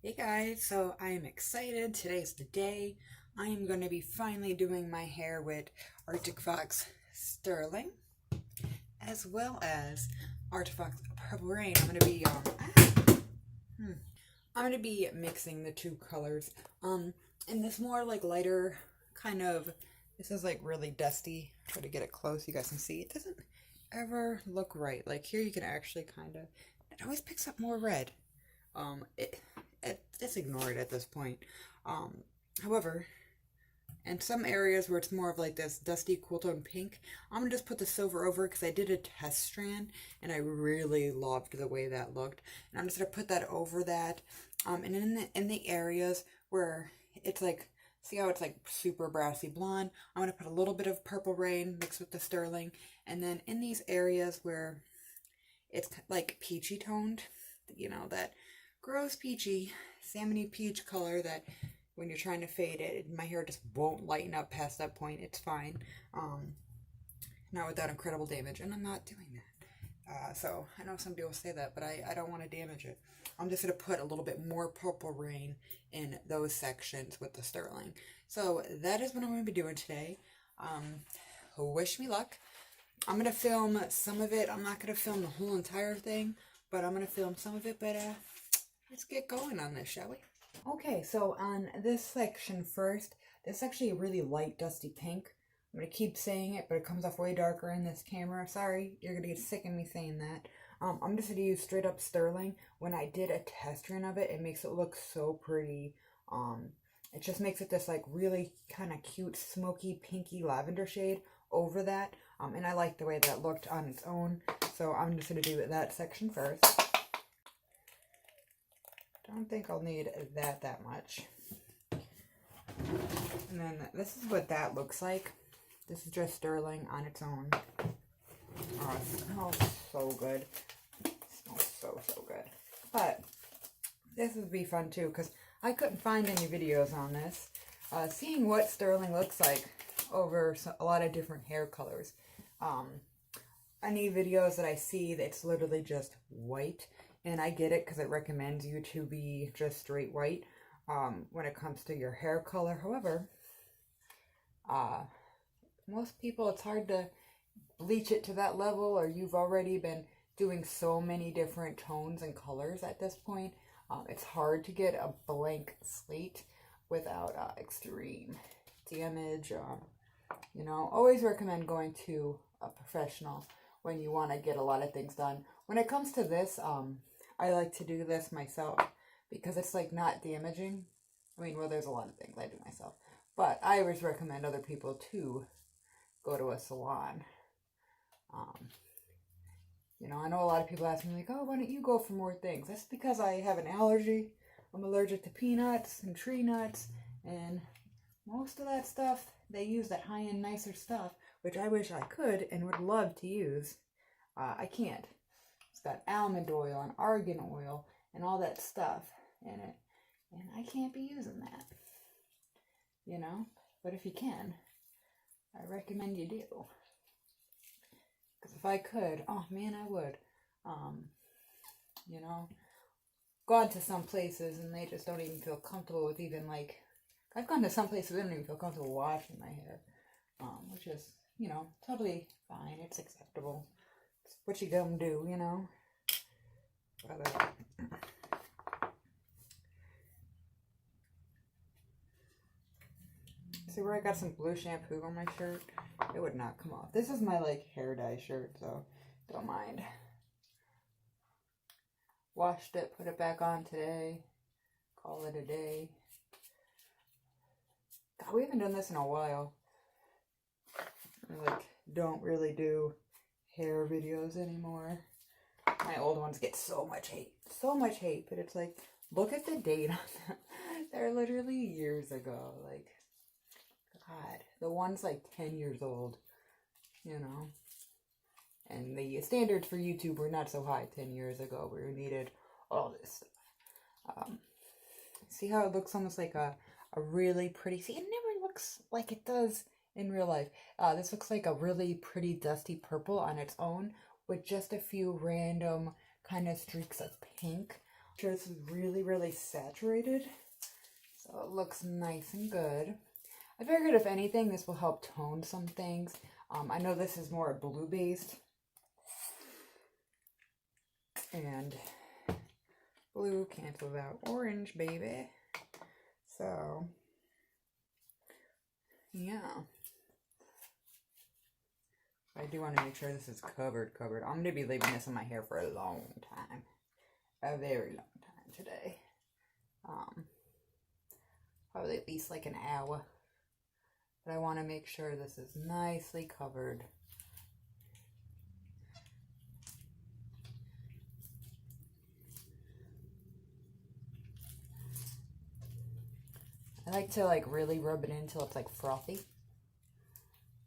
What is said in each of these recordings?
Hey guys, so I am excited. Today's the day. I am going to be finally doing my hair with Arctic Fox Sterling as well as Arctic Fox Purple Rain. I'm going to be mixing the two colors. In this more like lighter kind of, this is like really dusty. Try to get it close so you guys can see. It doesn't ever look right. Like here you can actually kind of, it always picks up more red. Um, it, just ignore it at this point. However, in some areas where it's more of like this dusty cool tone pink, I'm gonna just put the silver over because I did a test strand and I really loved the way that looked. And I'm just gonna put that over that. And in the areas where it's like, see how it's like super brassy blonde, I'm gonna put a little bit of purple rain mixed with the sterling. And then in these areas where it's like peachy toned, that gross peachy, salmony peach color that when you're trying to fade it, my hair just won't lighten up past that point. It's fine. Um, Not without incredible damage, and I'm not doing that. So I know some people say that, but I don't want to damage it. I'm just going to put a little bit more purple rain in those sections with the sterling. So that is what I'm going to be doing today. Wish me luck. I'm going to film some of it. I'm not going to film the whole entire thing, but I'm going to film some of it. But let's get going on this, shall we? Okay, so on this section first, this is actually a really light dusty pink. I'm going to keep saying it, but it comes off way darker in this camera. Sorry, you're going to get sick of me saying that. I'm just going to use straight up sterling. When I did a test run of it, it makes it look so pretty. It just makes it this like really kind of cute, smoky, pinky lavender shade over that. And I like the way that looked on its own. So I'm just going to do that section first. Don't think I'll need that much. And then this is what that looks like. This is just sterling on its own. Oh, it smells so good. It smells so good. But this would be fun too because I couldn't find any videos on this. Seeing what sterling looks like over a lot of different hair colors. Any videos that I see, it's literally just white. And I get it because it recommends you to be just straight white when it comes to your hair color. However, most people, it's hard to bleach it to that level, or you've already been doing so many different tones and colors at this point. It's hard to get a blank slate without extreme damage. Always recommend going to a professional when you want to get a lot of things done. When it comes to this, I like to do this myself because it's like not damaging. I mean, well, there's a lot of things I do myself, but I always recommend other people to go to a salon. I know a lot of people ask me like, oh, why don't you go for more things? That's because I have an allergy. I'm allergic to peanuts and tree nuts, and most of that stuff, they use that high-end, nicer stuff, which I wish I could and would love to use. I can't. It's got almond oil and argan oil and all that stuff in it. And I can't be using that. But if you can, I recommend you do. Because if I could, oh man, I would. Gone to some places and they just don't even feel comfortable with even like, I've gone to some places they don't even feel comfortable washing my hair. Which is, totally fine. It's acceptable. It's what you gonna do, But, see where I got some blue shampoo on my shirt? It would not come off. This is my like hair dye shirt, so don't mind. Washed it, put it back on today. Call it a day. God, we haven't done this in a while. I don't really do hair videos anymore. My old ones get so much hate. So much hate, but it's like, look at the date on them. They're literally years ago. Like, God, the one's like 10 years old, And the standards for YouTube were not so high 10 years ago where you needed all this stuff. See how it looks almost like a really pretty, see, it never looks like it does in real life. This looks like a really pretty dusty purple on its own with just a few random kind of streaks of pink. Sure, this is really, really saturated, so it looks nice and good. I figured if anything, this will help tone some things. I know this is more blue based, and blue cancels out orange, baby. So, yeah. I do want to make sure this is covered. I'm going to be leaving this in my hair for a long time. A very long time today. Probably at least like an hour. But I want to make sure this is nicely covered. I like to like really rub it in until it's like frothy.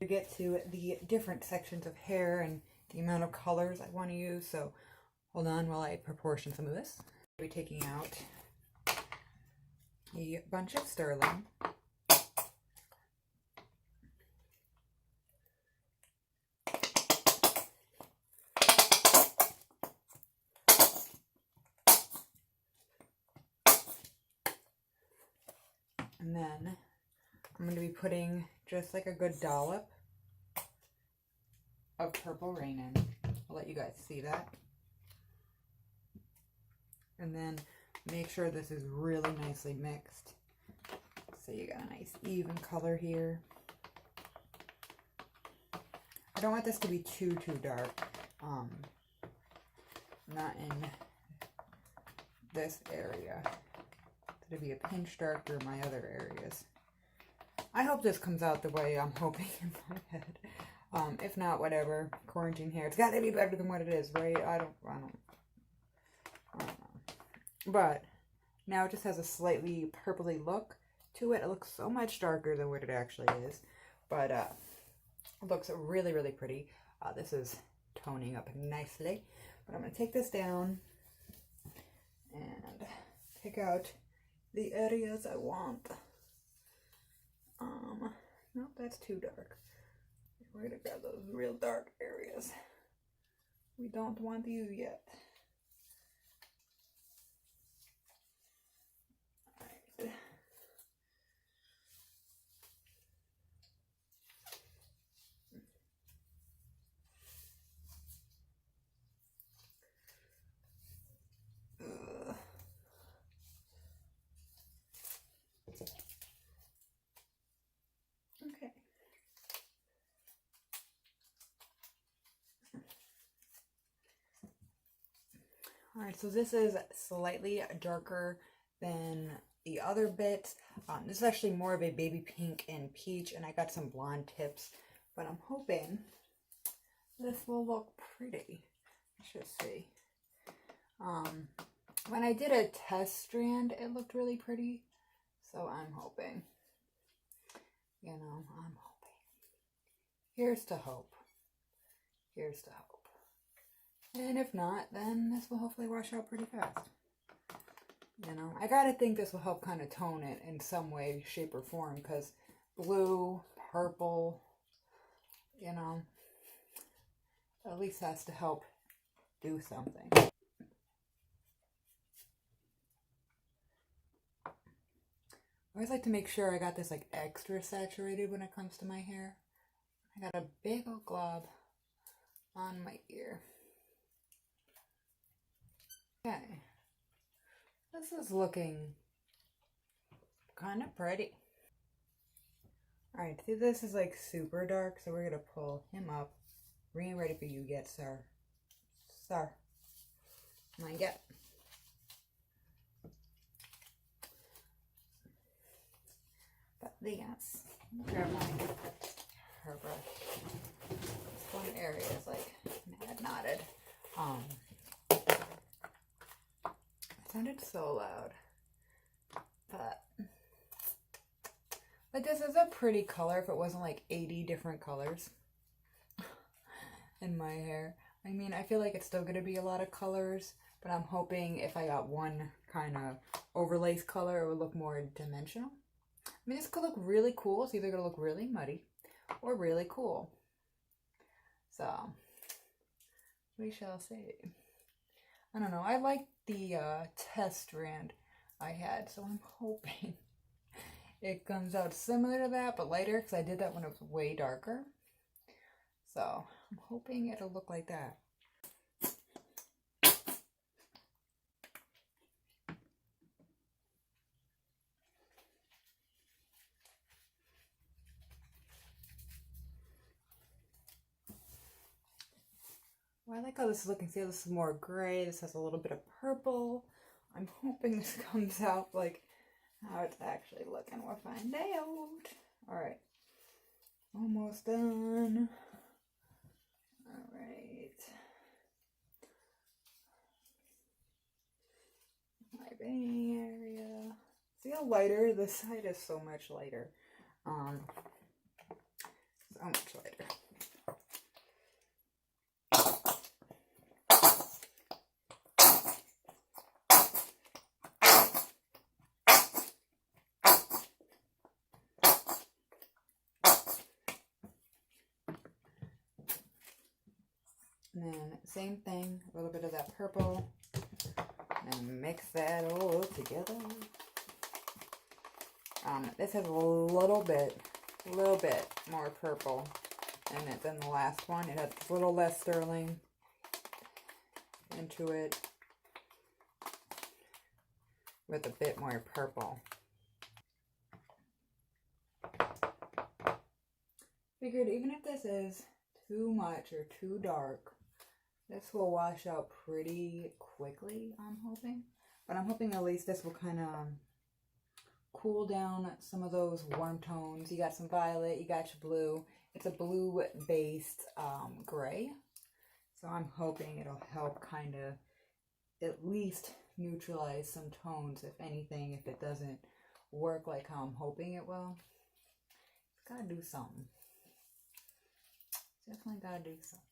To get to the different sections of hair and the amount of colors I want to use, so hold on while I proportion some of this. I'll be taking out a bunch of sterling. And then I'm going to be putting just like a good dollop of Purple Rain in. I'll let you guys see that. And then make sure this is really nicely mixed. So you got a nice even color here. I don't want this to be too dark. Not in this area. It'll be a pinch darker in my other areas. I hope this comes out the way I'm hoping in my head. If not, whatever. Quarantine hair. It's got to be better than what it is, right? I don't know. But now it just has a slightly purpley look to it. It looks so much darker than what it actually is. But it looks really, really pretty. This is toning up nicely. But I'm going to take this down and pick out the areas I want. Nope, that's too dark. We're gonna grab those real dark areas. We don't want these yet. Alright. Okay. Alright, so this is slightly darker than the other bits. This is actually more of a baby pink and peach, and I got some blonde tips, but I'm hoping this will look pretty. Let's just see. When I did a test strand, it looked really pretty, so I'm hoping. You know, I'm hoping. Here's to hope. Here's to hope. And if not, then this will hopefully wash out pretty fast. You know, I gotta think this will help kind of tone it in some way, shape, or form, because blue, purple, you know, at least has to help do something. I always like to make sure I got this like extra saturated when it comes to my hair. I got a big old glob on my ear. Okay, this is looking kind of pretty. Alright, see, this is like super dark, so we're going to pull him up. Ready, ready for you yet, sir. Sir. Not yet. But yes, grab my hair brush. This one area is like mad knotted. It sounded so loud. But this is a pretty color if it wasn't like 80 different colors in my hair. I mean, I feel like it's still going to be a lot of colors, but I'm hoping if I got one kind of overlace color, it would look more dimensional. I mean, this could look really cool. It's either going to look really muddy or really cool. So, we shall see. I don't know. I like the test strand I had, so I'm hoping it comes out similar to that, but lighter, because I did that when it was way darker. So I'm hoping it'll look like that. Well, I like how this is looking. See how this is more gray. This has a little bit of purple. I'm hoping this comes out like how it's actually looking. We'll find out. Alright. Almost done. Alright. My vein area. See how lighter? This side is so much lighter. So much lighter. And then same thing, a little bit of that purple, and mix that all together. This has a little bit more purple in it than the last one. It has a little less sterling into it with a bit more purple. Figured even if this is too much or too dark, this will wash out pretty quickly, I'm hoping. But I'm hoping at least this will kind of cool down some of those warm tones. You got some violet, you got your blue. It's a blue-based gray. So I'm hoping it'll help kind of at least neutralize some tones, if anything, if it doesn't work like how I'm hoping it will. It's got to do something. Definitely got to do something.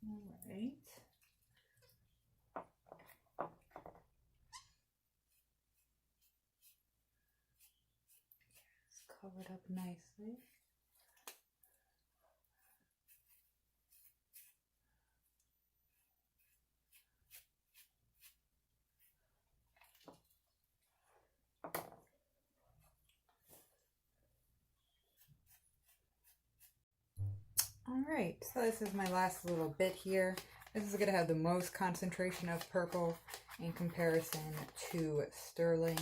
Alright. It's covered up nicely. Alright, so this is my last little bit here. This is going to have the most concentration of purple in comparison to sterling,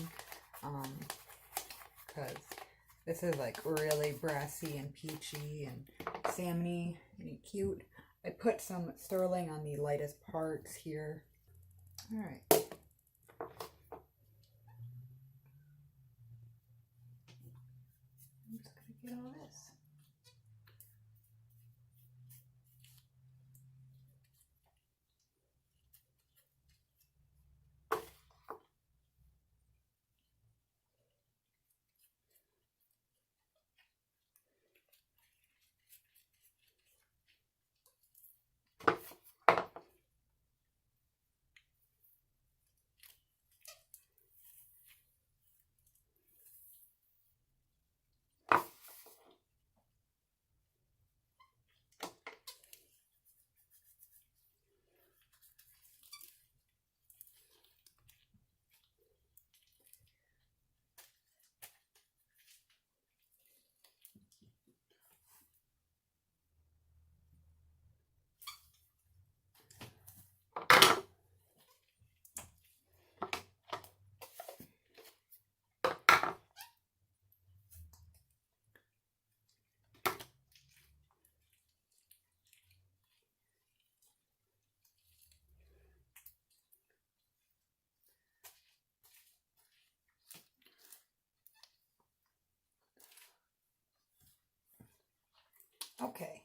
because this is like really brassy and peachy and salmony and cute. I put some sterling on the lightest parts here. Alright. I'm just going to get all this. Okay,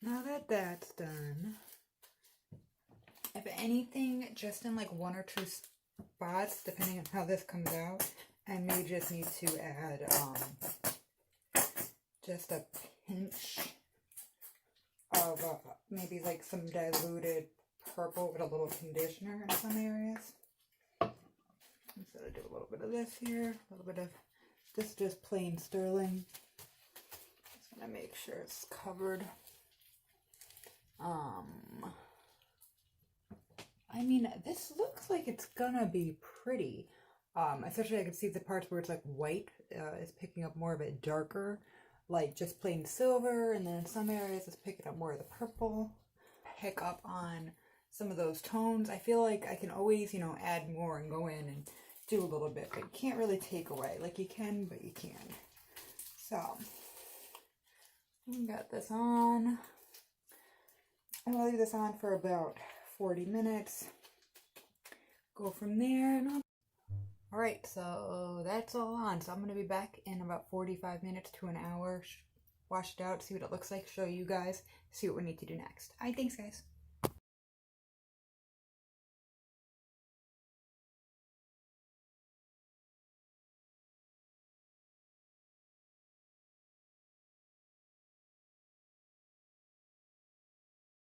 now that that's done, if anything, just in like one or two spots, depending on how this comes out, I may just need to add just a pinch of maybe like some diluted purple with a little conditioner in some areas. So I do a little bit of this here, a little bit of This is just plain sterling. Just gonna make sure it's covered. I mean, this looks like it's gonna be pretty. Especially I can see the parts where it's like white is picking up more of it darker, like just plain silver, and then in some areas it's picking up more of the purple. Pick up on some of those tones. I feel like I can always, you know, add more and go in and do a little bit, but you can't really take away. Like you can, but you can. So, we got this on. I'm gonna leave this on for about 40 minutes. Go from there, and alright, so that's all on. So I'm gonna be back in about 45 minutes to an hour. Wash it out, see what it looks like, show you guys, see what we need to do next. Alright, thanks guys.